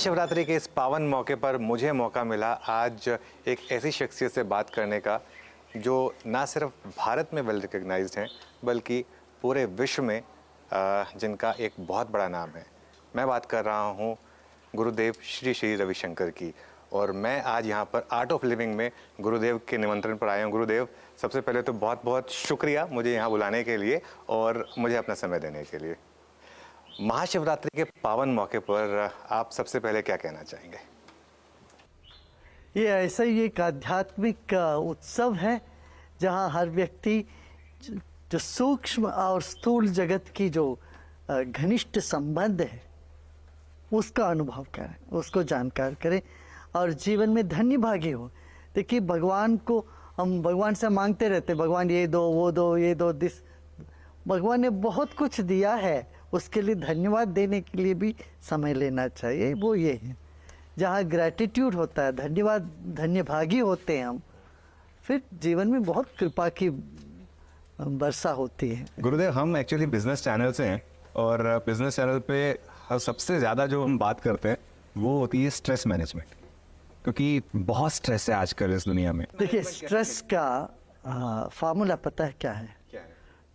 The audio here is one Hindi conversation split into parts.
महाशिवरात्रि के इस पावन मौके पर मुझे मौका मिला आज एक ऐसी शख्सियत से बात करने का जो ना सिर्फ भारत में वेल रिकग्नाइज्ड हैं बल्कि पूरे विश्व में जिनका एक बहुत बड़ा नाम है। मैं बात कर रहा हूँ गुरुदेव श्री श्री रविशंकर की, और मैं आज यहाँ पर आर्ट ऑफ लिविंग में गुरुदेव के निमंत्रण पर आया हूँ। गुरुदेव, सबसे पहले तो बहुत बहुत शुक्रिया मुझे यहाँ बुलाने के लिए और मुझे अपना समय देने के लिए। महाशिवरात्रि के पावन मौके पर आप सबसे पहले क्या कहना चाहेंगे? ये ऐसा ही एक आध्यात्मिक उत्सव है जहाँ हर व्यक्ति जो सूक्ष्म और स्थूल जगत की जो घनिष्ठ संबंध है उसका अनुभव करें, उसको जानकार करें और जीवन में धन्य भागी हो। देखिए, भगवान को हम भगवान से मांगते रहते, भगवान ये दो, वो दो, ये दो, दिस। भगवान ने बहुत कुछ दिया है, उसके लिए धन्यवाद देने के लिए भी समय लेना चाहिए। वो ये है जहाँ ग्रैटिट्यूड होता है, धन्यवाद, धन्य भागी होते हैं हम, फिर जीवन में बहुत कृपा की वर्षा होती है। गुरुदेव, हम एक्चुअली बिजनेस चैनल से हैं और बिजनेस चैनल पे सबसे ज़्यादा जो हम बात करते हैं वो होती है स्ट्रेस मैनेजमेंट, क्योंकि बहुत स्ट्रेस है आजकल इस दुनिया में। देखिए, स्ट्रेस का फार्मूला पता है क्या है?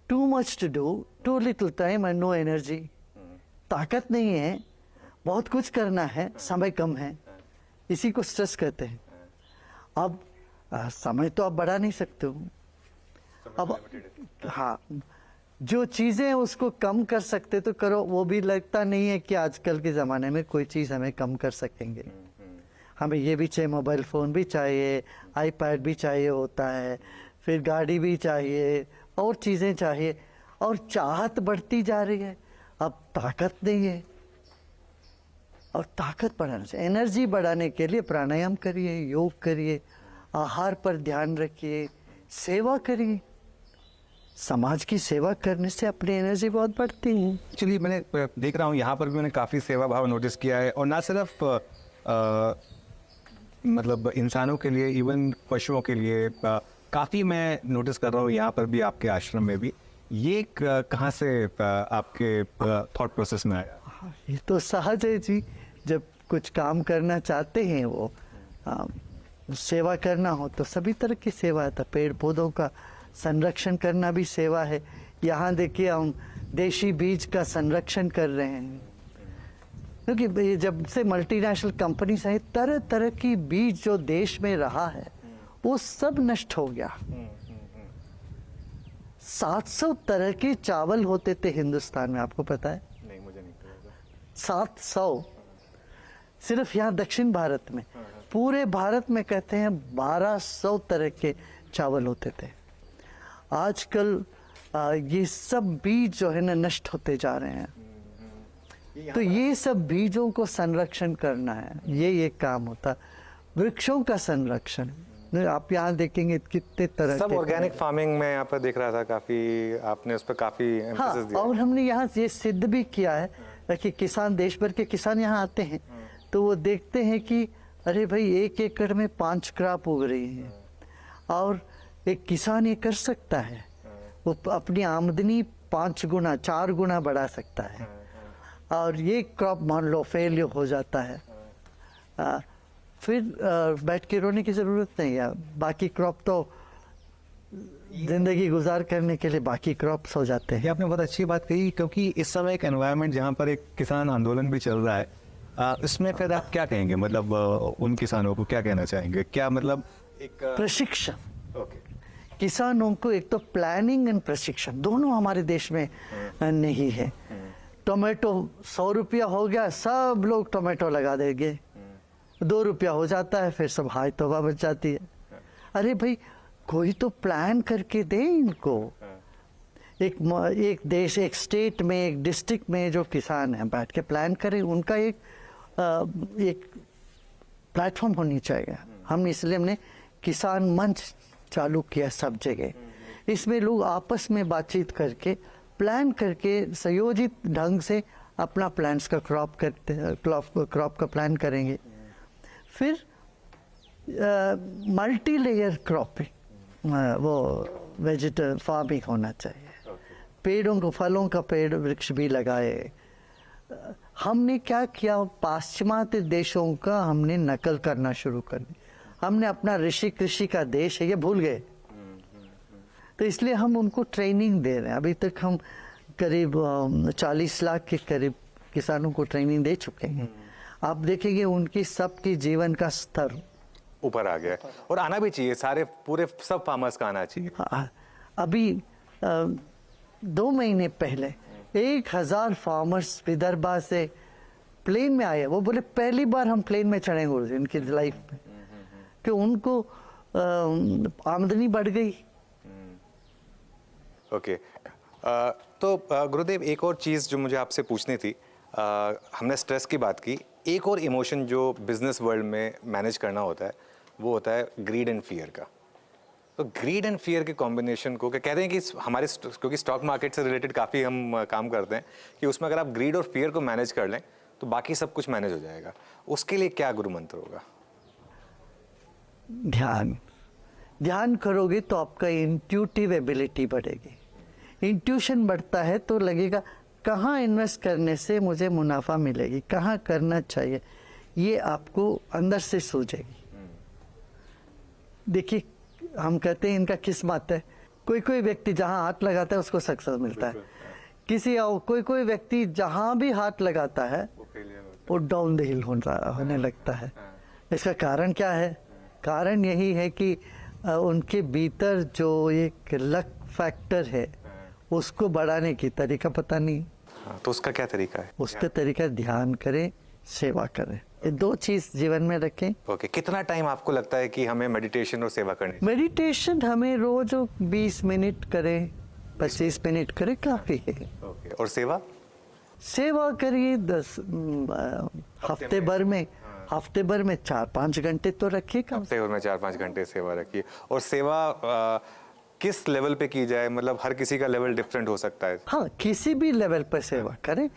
Too much to do, too little time and no energy. ताकत नहीं है, बहुत कुछ करना है, समय कम है, इसी को स्ट्रेस कहते हैं। अब समय तो आप बढ़ा नहीं सकते हो। अब हाँ, जो चीज़ें उसको कम कर सकते तो करो, वो भी लगता नहीं है कि आजकल के ज़माने में कोई चीज़ हमें कम कर सकेंगे। हमें ये भी चाहिए, मोबाइल फ़ोन भी चाहिए, आईपैड भी चाहिए होता है, फिर गाड़ी भी चाहिए और चीज़ें चाहिए, और चाहत बढ़ती जा रही है। अब ताकत नहीं है, और ताकत बढ़ाना चाहिए। एनर्जी बढ़ाने के लिए प्राणायाम करिए, योग करिए, आहार पर ध्यान रखिए, सेवा करिए। समाज की सेवा करने से अपनी एनर्जी बहुत बढ़ती है। एक्चुअली मैंने देख रहा हूँ यहाँ पर भी मैंने काफ़ी सेवा भाव नोटिस किया है, और ना सिर्फ मतलब इंसानों के लिए, इवन पशुओं के लिए काफ़ी मैं नोटिस कर रहा हूँ यहाँ पर भी, आपके आश्रम में भी। ये कहाँ से आपके थॉट प्रोसेस में आया? ये तो सहज है जी, जब कुछ काम करना चाहते हैं वो सेवा करना हो तो सभी तरह की सेवा है। तो पेड़ पौधों का संरक्षण करना भी सेवा है। यहाँ देखिए, हम देशी बीज का संरक्षण कर रहे हैं, क्योंकि जब से मल्टीनेशनल कंपनी से तरह तरह की बीज जो देश में रहा है वो सब नष्ट हो गया। 700 तरह के चावल होते थे हिंदुस्तान में, आपको पता है? नहीं, मुझे नहीं पता। 700 सिर्फ यहाँ दक्षिण भारत में। पूरे भारत में कहते हैं 1200 तरह के चावल होते थे। आजकल ये सब बीज जो है ना नष्ट होते जा रहे हैं। तो ये सब बीजों को संरक्षण करना है, ये काम होता। वृक्षों का संरक्षण, आप यहाँ देखेंगे कितने तरह सब के ऑर्गेनिक फार्मिंग में यहाँ पर देख रहा था, काफी आपने उस पर काफी एम्फेसिस दिया। और हमने यहाँ ये सिद्ध भी किया है कि किसान, देश भर के किसान यहाँ आते हैं तो वो देखते हैं कि अरे भाई, 1 एकड़ में 5 क्रॉप उग रही है, और एक किसान ये कर सकता है, वो अपनी आमदनी 5 गुना 4 गुना बढ़ा सकता है। और ये क्रॉप मान लो फेल हो जाता है, फिर बैठ के रोने की ज़रूरत नहीं है। बाकी क्रॉप तो जिंदगी गुजार करने के लिए बाकी क्रॉप्स हो जाते हैं। ये आपने बहुत अच्छी बात कही, क्योंकि इस समय एक एनवायरनमेंट जहाँ पर एक किसान आंदोलन भी चल रहा है, इसमें फिर आप क्या कहेंगे? मतलब उन किसानों को क्या कहना चाहेंगे? क्या मतलब एक प्रशिक्षण, किसानों को एक तो प्लानिंग एंड प्रशिक्षण दोनों हमारे देश में नहीं है। टोमेटो 100 रुपया हो गया, सब लोग टोमेटो लगा देंगे। 2 रुपया हो जाता है, फिर सब हाय तौबा बच जाती है। अरे भाई, कोई तो प्लान करके दे इनको। एक देश, एक स्टेट में, एक डिस्ट्रिक्ट में जो किसान हैं बैठ के प्लान करें, उनका एक प्लेटफॉर्म होनी चाहिए। हमने किसान मंच चालू किया सब जगह। इसमें लोग आपस में बातचीत करके, प्लान करके, संयोजित ढंग से अपना प्लान्स का क्रॉप का प्लान करेंगे। फिर मल्टी लेयर क्रॉपिंग, वो वेजिटेबल फार्मिंग होना चाहिए। पेड़ों को, फलों का पेड़ वृक्ष भी लगाए, हमने क्या किया, पाश्चिमात्य देशों का हमने नकल करना शुरू कर दी। हमने अपना ऋषि कृषि का देश है ये भूल गए, तो इसलिए हम उनको ट्रेनिंग दे रहे हैं। अभी तक हम करीब 40 लाख के करीब किसानों को ट्रेनिंग दे चुके हैं। आप देखेंगे उनकी सबकी जीवन का स्तर ऊपर आ गया है और आना भी चाहिए, सारे पूरे सब फार्मर्स का आना चाहिए। अभी 2 महीने पहले 1000 फार्मर्स विदर्भा से प्लेन में आए। वो बोले पहली बार हम प्लेन में चढ़े गुरुजी इनकी लाइफ में, कि उनको आमदनी बढ़ गई। ओके तो गुरुदेव एक और चीज़ जो मुझे आपसे पूछनी थी, हमने स्ट्रेस की बात की, एक और इमोशन जो बिजनेस वर्ल्ड में मैनेज करना होता है वो होता है ग्रीड एंड फियर का। तो ग्रीड एंड फियर के कॉम्बिनेशन को क्या कहते हैं कि हमारे क्योंकि स्टॉक मार्केट से रिलेटेड काफ़ी हम काम करते हैं कि उसमें अगर आप ग्रीड और फियर को मैनेज कर लें तो बाकी सब कुछ मैनेज हो जाएगा। उसके लिए क्या गुरु मंत्र होगा? ध्यान करोगे तो आपका इंट्यूटिव एबिलिटी बढ़ेगी। इंट्यूशन बढ़ता है तो लगेगा कहाँ इन्वेस्ट करने से मुझे मुनाफा मिलेगी, कहाँ करना चाहिए, ये आपको अंदर से सूझेगी। देखिए हम कहते हैं इनका किस्मत है, कोई व्यक्ति जहाँ हाथ लगाता है उसको सक्सेस मिलता है, कोई व्यक्ति जहाँ भी हाथ लगाता है वो डाउन द हिल होने लगता है। इसका कारण क्या है? कारण यही है कि उनके भीतर जो एक लक फैक्टर है उसको बढ़ाने की तरीका पता नहीं। तो उसका क्या तरीका है? उसका तरीका ध्यान करें, सेवा करें, ये 2 चीज जीवन में रखें। ओके कितना टाइम आपको लगता है कि हमें मेडिटेशन और सेवा करनी? मेडिटेशन हमें रोज 20 मिनट करें, 25 मिनट करें काफी है। ओके और सेवा? सेवा करिए 10 हफ्ते भर में 4-5 घंटे तो रखिए कम से। हफ्ते भर में 4-5 घंटे सेवा रखिए। और सेवा किस लेवल पे की जाए? मतलब हर किसी का लेवल डिफरेंट हो सकता है। हाँ, किसी भी लेवल पर सेवा करें।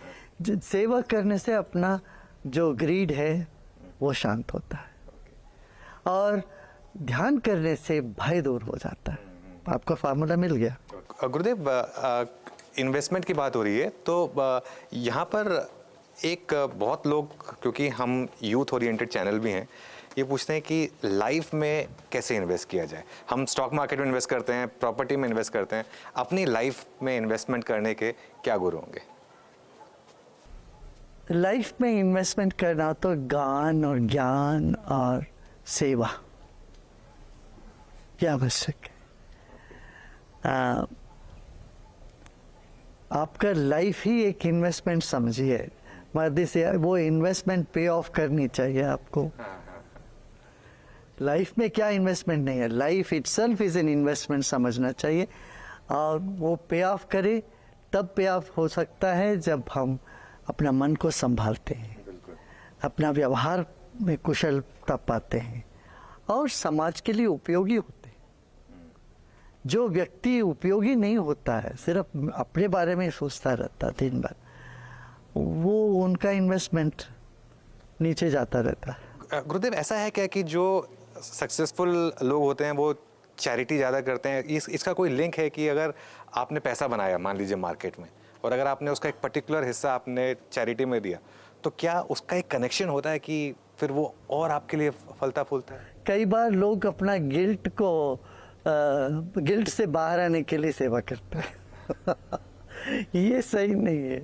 सेवा करने से अपना जो ग्रीड है वो शांत होता है और ध्यान करने से भय दूर हो जाता है। आपका फार्मूला मिल गया। गुरुदेव इन्वेस्टमेंट की बात हो रही है तो यहाँ पर एक बहुत लोग, क्योंकि हम यूथ ओरिएंटेड चैनल भी हैं, ये पूछते हैं कि लाइफ में कैसे इन्वेस्ट किया जाए। हम स्टॉक मार्केट में इन्वेस्ट करते हैं, प्रॉपर्टी में इन्वेस्ट करते हैं, अपनी लाइफ में इन्वेस्टमेंट करने के क्या गुरु होंगे? लाइफ में इन्वेस्टमेंट करना तो ज्ञान और ज्ञान और सेवा क्या आवश्यक है। आपका लाइफ ही एक इन्वेस्टमेंट समझिए, मर्दी से वो इन्वेस्टमेंट पे ऑफ करनी चाहिए आपको। लाइफ में क्या इन्वेस्टमेंट नहीं है, life itself is an investment समझना चाहिए और वो पे ऑफ करे तब पे ऑफ हो सकता है जब हम अपना मन को संभालते हैं, अपना व्यवहार में कुशलता पाते हैं और समाज के लिए उपयोगी होते हैं। जो व्यक्ति उपयोगी नहीं होता है, सिर्फ अपने बारे में सोचता रहता दिन भर, वो उनका इन्वेस्टमेंट नीचे जाता रहता है। गुरुदेव ऐसा है क्या कि जो सक्सेसफुल लोग होते हैं वो चैरिटी ज़्यादा करते हैं? इसका कोई लिंक है कि अगर आपने पैसा बनाया मान लीजिए मार्केट में और अगर आपने उसका एक पर्टिकुलर हिस्सा आपने चैरिटी में दिया तो क्या उसका एक कनेक्शन होता है कि फिर वो और आपके लिए फलता फूलता है? कई बार लोग अपना गिल्ट से बाहर आने के लिए सेवा करते हैं ये सही नहीं है।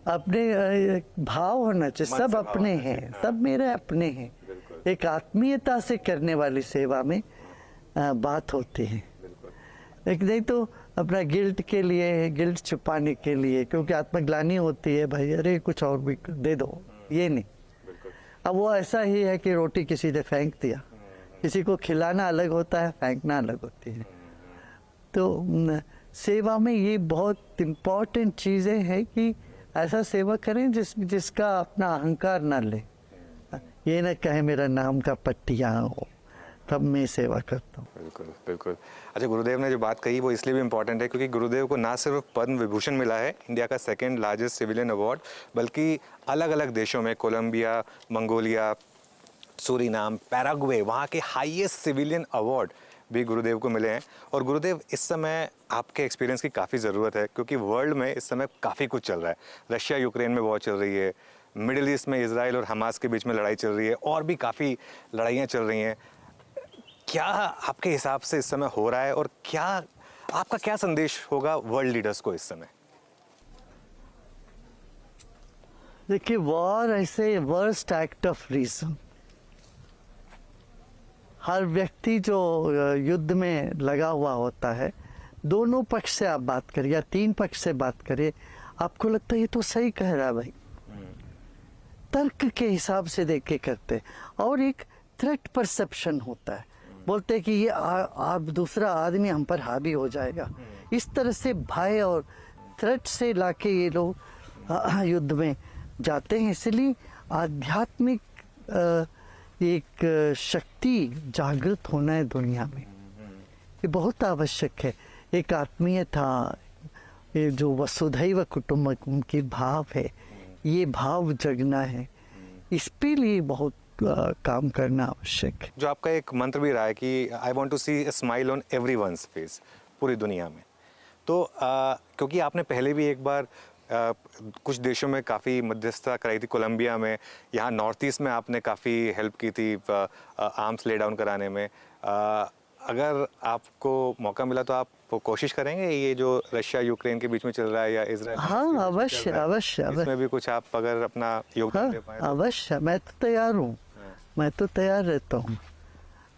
अपने भाव होना चाहिए, सब अपने हैं, सब मेरे अपने हैं। एक आत्मीयता से करने वाली सेवा में बात होती है। एक नहीं तो अपना गिल्ट के लिए, गिल्ट छुपाने के लिए, क्योंकि आत्मग्लानि होती है, भाई अरे कुछ और भी दे दो, ये नहीं। अब वो ऐसा ही है कि रोटी किसी ने फेंक दिया, किसी को खिलाना अलग होता है, फेंकना अलग होती है। तो सेवा में ये बहुत इम्पोर्टेंट चीज़ें हैं कि ऐसा सेवा करें जिसका अपना अहंकार ना ले, ये ना कहे मेरा नाम का पट्टियाँ हो, तब मैं सेवा करता हूँ। बिल्कुल बिल्कुल। अच्छा, गुरुदेव ने जो बात कही वो इसलिए भी इम्पोर्टेंट है क्योंकि गुरुदेव को ना सिर्फ पद्म विभूषण मिला है, इंडिया का 2nd लार्जेस्ट सिविलियन अवार्ड, बल्कि अलग अलग देशों में कोलंबिया, मंगोलिया, सूरीनाम, पैराग्वे, वहाँ के हाईएस्ट सिविलियन अवार्ड भी गुरुदेव को मिले हैं। और गुरुदेव, इस समय आपके एक्सपीरियंस की काफ़ी ज़रूरत है, क्योंकि वर्ल्ड में इस समय काफ़ी कुछ चल रहा है। रशिया यूक्रेन में वॉर चल रही है, मिडिल ईस्ट में इजराइल और हमास के बीच में लड़ाई चल रही है, और भी काफ़ी लड़ाइयाँ चल रही हैं। क्या आपके हिसाब से इस समय हो रहा है, और क्या आपका क्या संदेश होगा वर्ल्ड लीडर्स को इस समय? देखिए, वॉर ऐसे वर्स्ट एक्ट ऑफ रीजन। हर व्यक्ति जो युद्ध में लगा हुआ होता है, दोनों पक्ष से आप बात करिए या तीन पक्ष से बात करिए, आपको लगता है ये तो सही कह रहा है भाई, तर्क के हिसाब से देख के करते। और एक थ्रेट परसेप्शन होता है, बोलते हैं कि ये आप दूसरा आदमी हम पर हावी हो जाएगा। इस तरह से भय और थ्रेट से लाके ये लोग युद्ध में जाते हैं। इसलिए आध्यात्मिक एक शक्ति जागृत होना है दुनिया में, ये बहुत आवश्यक है। एक आत्मीयता, ये जो वसुधैव कुटुंबकम की भाव है, ये भाव जगना है, इस पे लिए बहुत काम करना आवश्यक है। जो आपका एक मंत्र भी रहा है कि I want to see a smile on everyone's face, पूरी दुनिया में। तो क्योंकि आपने पहले भी एक बार कुछ देशों में काफ़ी मध्यस्थता कराई थी, कोलंबिया में, यहाँ नॉर्थ ईस्ट में आपने काफ़ी हेल्प की थी आर्म्स ले डाउन कराने में। अगर आपको मौका मिला तो आप कोशिश करेंगे ये जो रशिया यूक्रेन के बीच में चल रहा है या इजराइल? हाँ, अवश्य अवश्य इसमें अवश्य। भी कुछ आप अगर अपना योगदान दे पाएं तो? अवश्य, मैं तो तैयार हूँ, मैं तो तैयार रहता हूँ।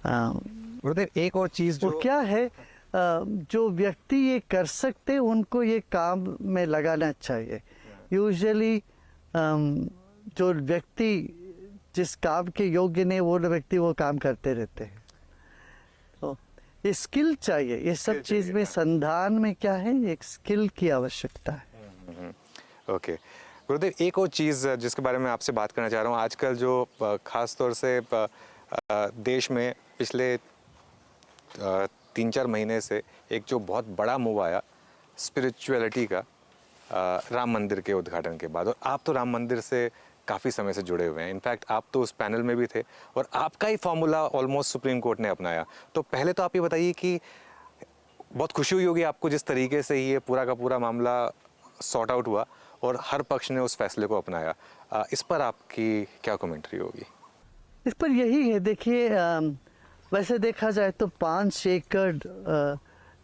गुरुदेव, एक और चीज़ वो जो क्या है, जो व्यक्ति ये कर सकते उनको ये काम में लगाना चाहिए। यूजुअली जो व्यक्ति जिस काम के योग्य नहीं, वो व्यक्ति वो काम करते रहते हैं। तो ये स्किल चाहिए, ये सब चीज़ में संधान में क्या है, एक स्किल की आवश्यकता है। ओके गुरुदेव, एक और चीज़ जिसके बारे में आपसे बात करना चाह रहा हूँ, आजकल जो ख़ास तौर से देश में पिछले 3-4 महीने से एक जो बहुत बड़ा मूव आया स्पिरिचुअलिटी का, राम मंदिर के उद्घाटन के बाद। और आप तो राम मंदिर से काफ़ी समय से जुड़े हुए हैं, इनफैक्ट आप तो उस पैनल में भी थे, और आपका ही फॉर्मूला ऑलमोस्ट सुप्रीम कोर्ट ने अपनाया। तो पहले तो आप ये बताइए कि बहुत खुशी हुई होगी आपको जिस तरीके से ये पूरा का पूरा मामला सॉर्ट आउट हुआ और हर पक्ष ने उस फैसले को अपनाया। इस पर आपकी क्या कमेंट्री होगी? इस पर यही है, देखिए, वैसे देखा जाए तो 5 एकड़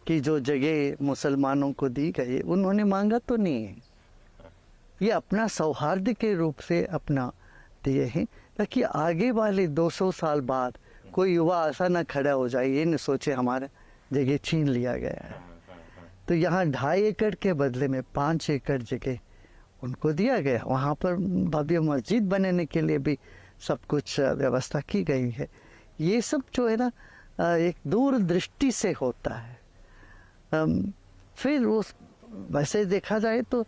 की जो जगह मुसलमानों को दी गई, उन्होंने मांगा तो नहीं है, ये अपना सौहार्द के रूप से अपना दिए हैं, ताकि आगे वाले 200 साल बाद कोई युवा ऐसा ना खड़ा हो जाए, ये न सोचे हमारा जगह छीन लिया गया है। तो यहाँ 2.5 एकड़ के बदले में 5 एकड़ जगह उनको दिया गया। वहाँ पर भव्य मस्जिद बनाने के लिए भी सब कुछ व्यवस्था की गई है। ये सब जो है ना, एक दूरदृष्टि से होता है। फिर उस वैसे देखा जाए तो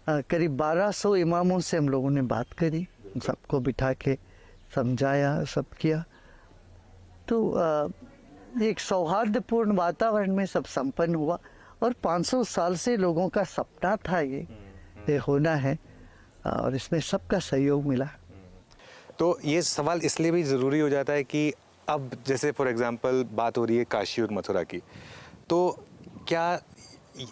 करीब 1200 इमामों से हम लोगों ने बात करी, सबको बिठा के समझाया, सब किया। तो एक सौहार्दपूर्ण वातावरण में सब संपन्न हुआ, और 500 साल से लोगों का सपना था ये होना है, और इसमें सबका सहयोग मिला। तो ये सवाल इसलिए भी ज़रूरी हो जाता है कि अब जैसे फॉर एग्जांपल बात हो रही है काशी और मथुरा की, तो क्या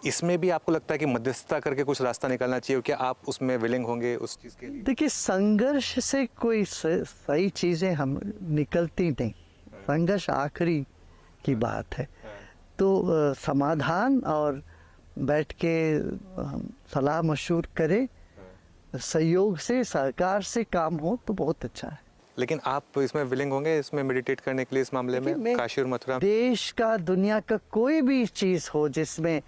इसमें भी आपको लगता है कि मध्यस्थता करके कुछ रास्ता निकालना चाहिए? क्या आप उसमें विलिंग होंगे उस चीज़ के लिए? देखिए, संघर्ष से कोई सही चीज़ें हम निकलती नहीं, संघर्ष आखिरी की बात है। तो समाधान और बैठ के सलाह मशवरा करे, सहयोग से, सहकार से काम हो तो बहुत अच्छा है। लेकिन आप इसमें विलिंग होंगे, इसमें मेडिटेट करने के लिए, इस मामले में काशी और मथुरा? देश का, दुनिया का कोई भी चीज़ हो जिसमें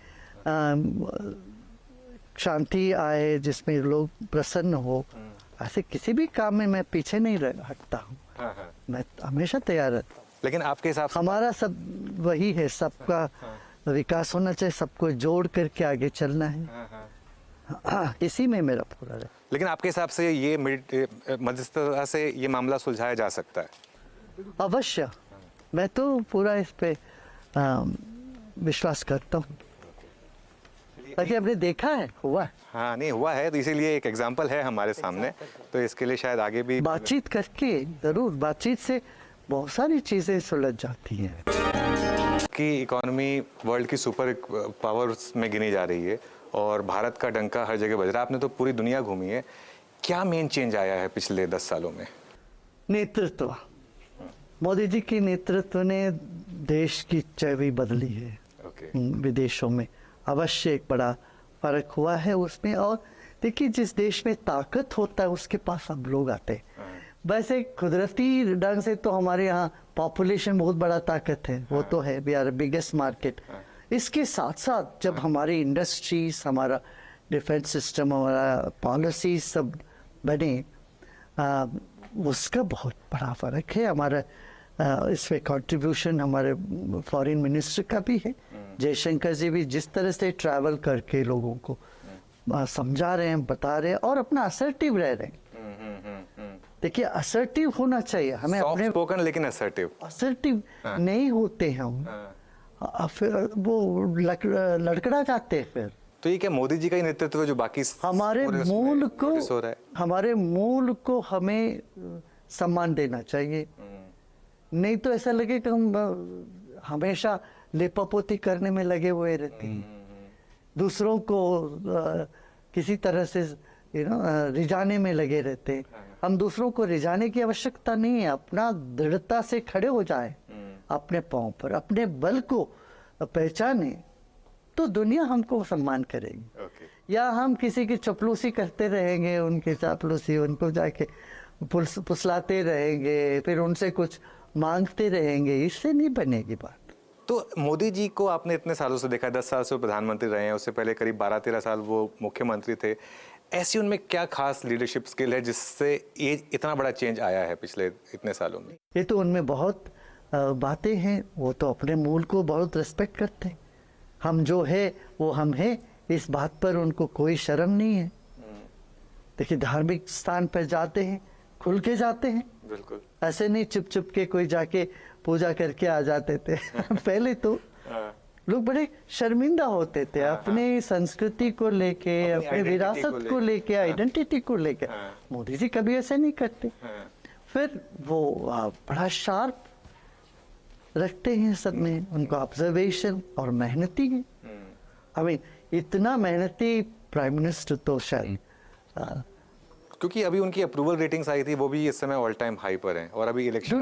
शांति आए, जिसमें लोग प्रसन्न हो, ऐसे किसी भी काम में मैं पीछे नहीं हटता हूँ। मैं हमेशा तैयार रहता हूँ। लेकिन आपके हिसाब से हमारा सब वही है, सबका विकास होना चाहिए, सबको जोड़ करके आगे चलना है। इसी में मेरा पूरा है। लेकिन आपके हिसाब से ये मध्यस्थता से ये मामला सुलझाया जा सकता है? अवश्य, मैं तो पूरा इस पे विश्वास करता हूँ, ताकि हमने देखा है, हुआ है। हाँ, नहीं हुआ है, तो इसीलिए एक एग्जाम्पल है हमारे सामने, तो इसके लिए शायद आगे भी बातचीत करके, जरूर बातचीत से बहुत सारी चीज़ें सुलझ जाती हैं। आपकी इकोनॉमी वर्ल्ड की सुपर पावर्स में गिनी जा रही है और भारत का डंका हर जगह बज रहा है। आपने तो पूरी दुनिया घूमी है, क्या मेन चेंज आया है पिछले 10 सालों में? नेतृत्व। मोदी जी के नेतृत्व ने देश की छवि बदली है। विदेशों में अवश्य एक बड़ा फर्क हुआ है उसमें। और देखिए, जिस देश में ताकत होता है उसके पास सब लोग आते हैं। वैसे कुदरती ढंग से तो हमारे यहाँ पॉपुलेशन बहुत बड़ा ताकत है, वो तो है, वी आर बिगेस्ट मार्केट। इसके साथ साथ जब हमारी इंडस्ट्रीज, हमारा डिफेंस सिस्टम, हमारा पॉलिसी सब बने, उसका बहुत बड़ा फर्क है। हमारा इसमें कंट्रीब्यूशन हमारे फॉरेन मिनिस्टर का भी है। जयशंकर जी भी जिस तरह से ट्रैवल करके लोगों को समझा रहे हैं, बता रहे हैं और अपना असर्टिव रह रहे हैं। देखिए, असर्टिव होना चाहिए हमें, अपने स्पोकन लेकिन असर्टिव नहीं होते हैं हम, फिर वो लड़खड़ा जाते हैं। फिर तो ये क्या मोदी जी का ही नेतृत्व है जो बाकी हमारे मूल को हमें सम्मान देना चाहिए। नहीं तो ऐसा लगे कि हम हमेशा लेपापोती करने में लगे हुए रहते हैं, दूसरों को किसी तरह से रिझाने में लगे रहते हैं। हम दूसरों को रिझाने की आवश्यकता नहीं है, अपना दृढ़ता से खड़े हो जाए अपने पांव पर, अपने बल को पहचाने तो दुनिया हमको सम्मान करेगी। या हम किसी की चपलूसी करते रहेंगे, उनकी चापलूसी, उनको जाके फुसलाते रहेंगे, फिर उनसे कुछ मांगते रहेंगे, इससे नहीं बनेगी बात। तो मोदी जी को आपने इतने सालों से देखा, 10 साल से वो प्रधानमंत्री रहे हैं, उससे पहले करीब 12-13 साल वो मुख्यमंत्री थे। ऐसी उनमें क्या खास लीडरशिप स्किल है जिससे ये इतना बड़ा चेंज आया है पिछले इतने सालों में? ये तो उनमें बहुत बातें हैं। वो तो अपने मूल को बहुत रिस्पेक्ट करते हैं। हम जो है वो हम है, इस बात पर उनको कोई शर्म नहीं है। देखिए, धार्मिक स्थान पर जाते हैं, खुल के जाते हैं, बिल्कुल ऐसे नहीं चुप चुप के कोई जाके पूजा करके आ जाते थे। पहले तो लोग बड़े शर्मिंदा होते थे अपनी संस्कृति को लेके, अपने विरासत को लेके, आइडेंटिटी को लेके। मोदी जी कभी ऐसे नहीं करते। फिर वो बड़ा शार्प रखते हैं सब में, उनको ऑब्जर्वेशन और मेहनती है। हमें इतना मेहनती प्राइम मिनिस्टर तो शायद, क्योंकि अभी उनकी अप्रूवल रेटिंग्स आई थी, वो भी इस समय ऑल टाइम हाई पर हैं और अभी इलेक्शन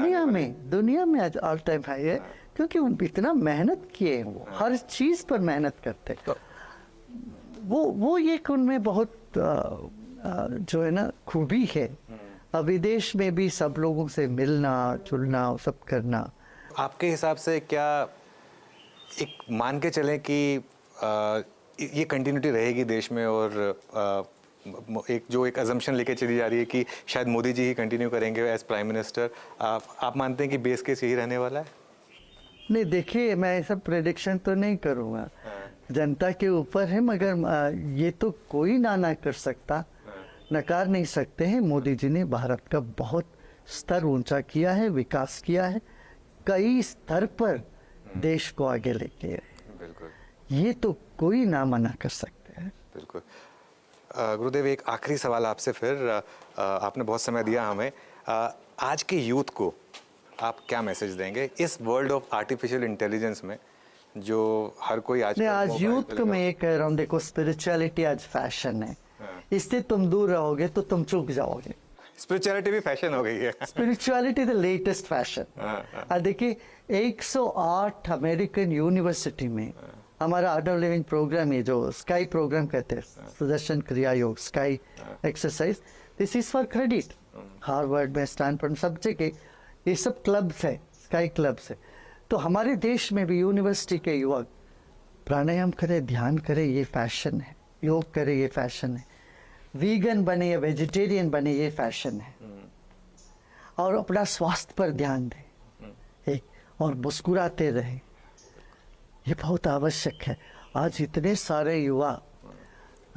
दुनिया में आज ऑल टाइम हाई है, क्योंकि उन इतना मेहनत किए हैं। वो हर चीज पर मेहनत करते हैं। तो वो ये उनमें बहुत जो है ना खूबी है। विदेश में भी सब लोगों से मिलना जुलना सब करना। आपके हिसाब से क्या एक मान के चलें कि ये कंटिन्यूटी रहेगी देश में, और एक अजम्पशन लेके चली जा रही है कि शायद मोदी जी ही कंटिन्यू करेंगे एज प्राइम मिनिस्टर? आप मानते हैं कि बेस केस यही रहने वाला है? नहीं, देखिए, मैं ऐसा प्रेडिक्शन तो नहीं करूँगा, जनता के ऊपर है। मगर ये तो कोई ना कर सकता, नकार नहीं सकते हैं। मोदी जी ने भारत का बहुत स्तर ऊंचा किया है, विकास किया है, कई स्तर पर देश को आगे लेके गए। बिल्कुल, ये तो कोई ना मना कर सकते हैं। बिल्कुल। गुरुदेव, एक आखिरी सवाल आपसे फिर। आपने बहुत समय दिया हमें। आज के यूथ को आप क्या मैसेज देंगे इस वर्ल्ड ऑफ आर्टिफिशियल इंटेलिजेंस में, जो हर कोई आज यूथ को मैं ये कह रहा हूँ, देखो, स्पिरिचुअलिटी आज फैशन है। इससे तुम दूर रहोगे तो तुम चूक जाओगे। स्पिरिचुअलिटी भी फैशन हो गई है। Spirituality the latest fashion. देखिए, 108 अमेरिकन यूनिवर्सिटी में हमारा आर्ट ऑफ लिविंग प्रोग्राम है, जो स्काई प्रोग्राम कहते हैं, सुदर्शन क्रिया योग, sky exercise, this is for credit. Harvard में, स्टैनफोर्ड, सब जगह ये सब क्लब्स है, स्काई क्लब्स है। तो हमारे देश में भी यूनिवर्सिटी के युवक प्राणायाम करें, ध्यान करें, ये फैशन है। योग करें, ये फैशन है। वीगन बने या वेजिटेरियन बने, ये फैशन है। और अपना स्वास्थ्य पर ध्यान दें और मुस्कुराते रहें, ये बहुत आवश्यक है। आज इतने सारे युवा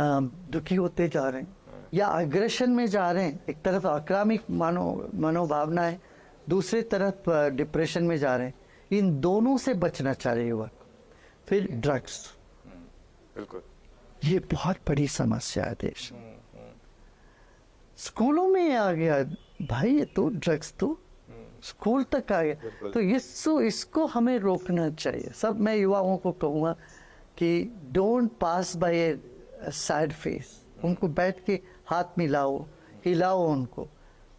दुखी होते जा रहे हैं या अग्रेशन में जा रहे हैं। एक तरफ आक्रामक मनोभावना है, दूसरी तरफ डिप्रेशन में जा रहे हैं। इन दोनों से बचना चाह रहे युवक। फिर ड्रग्स, बिल्कुल, ये बहुत बड़ी समस्या है देश में। स्कूलों में आ गया भाई, ये तो ड्रग्स तो स्कूल तक आ गया। तो इसको हमें रोकना चाहिए। सब मैं युवाओं को कहूँगा कि don't pass by a sad face. उनको बैठ के हाथ मिलाओ, हिलाओ उनको,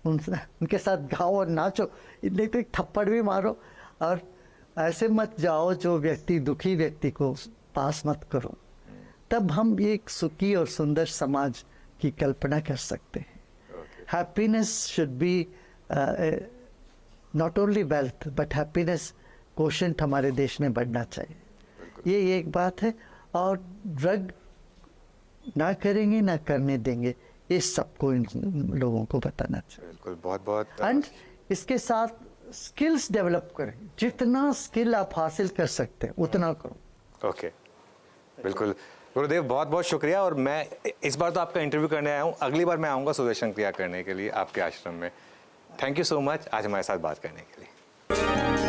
उनके साथ गाओ और नाचो, नहीं तो एक थप्पड़ भी मारो। और ऐसे मत जाओ जो व्यक्ति, दुखी व्यक्ति को पास मत करो। तब हम एक सुखी और सुंदर समाज की कल्पना कर सकते हैं। Happiness should be not only wealth but happiness quotient हमारे देश में बढ़ना चाहिए। ये एक बात है। और ड्रग ना करेंगे ना करने देंगे, ये सबको इन लोगों को बताना चाहिए। बिल्कुल, बहुत बहुत। एंड इसके साथ स्किल्स डेवलप करें। जितना स्किल आप हासिल कर सकते हैं उतना करो। ओके, बिल्कुल गुरुदेव, बहुत बहुत शुक्रिया। और मैं इस बार तो आपका इंटरव्यू करने आया हूँ, अगली बार मैं आऊँगा सुदर्शन क्रिया करने के लिए आपके आश्रम में। थैंक यू सो मच आज हमारे साथ बात करने के लिए।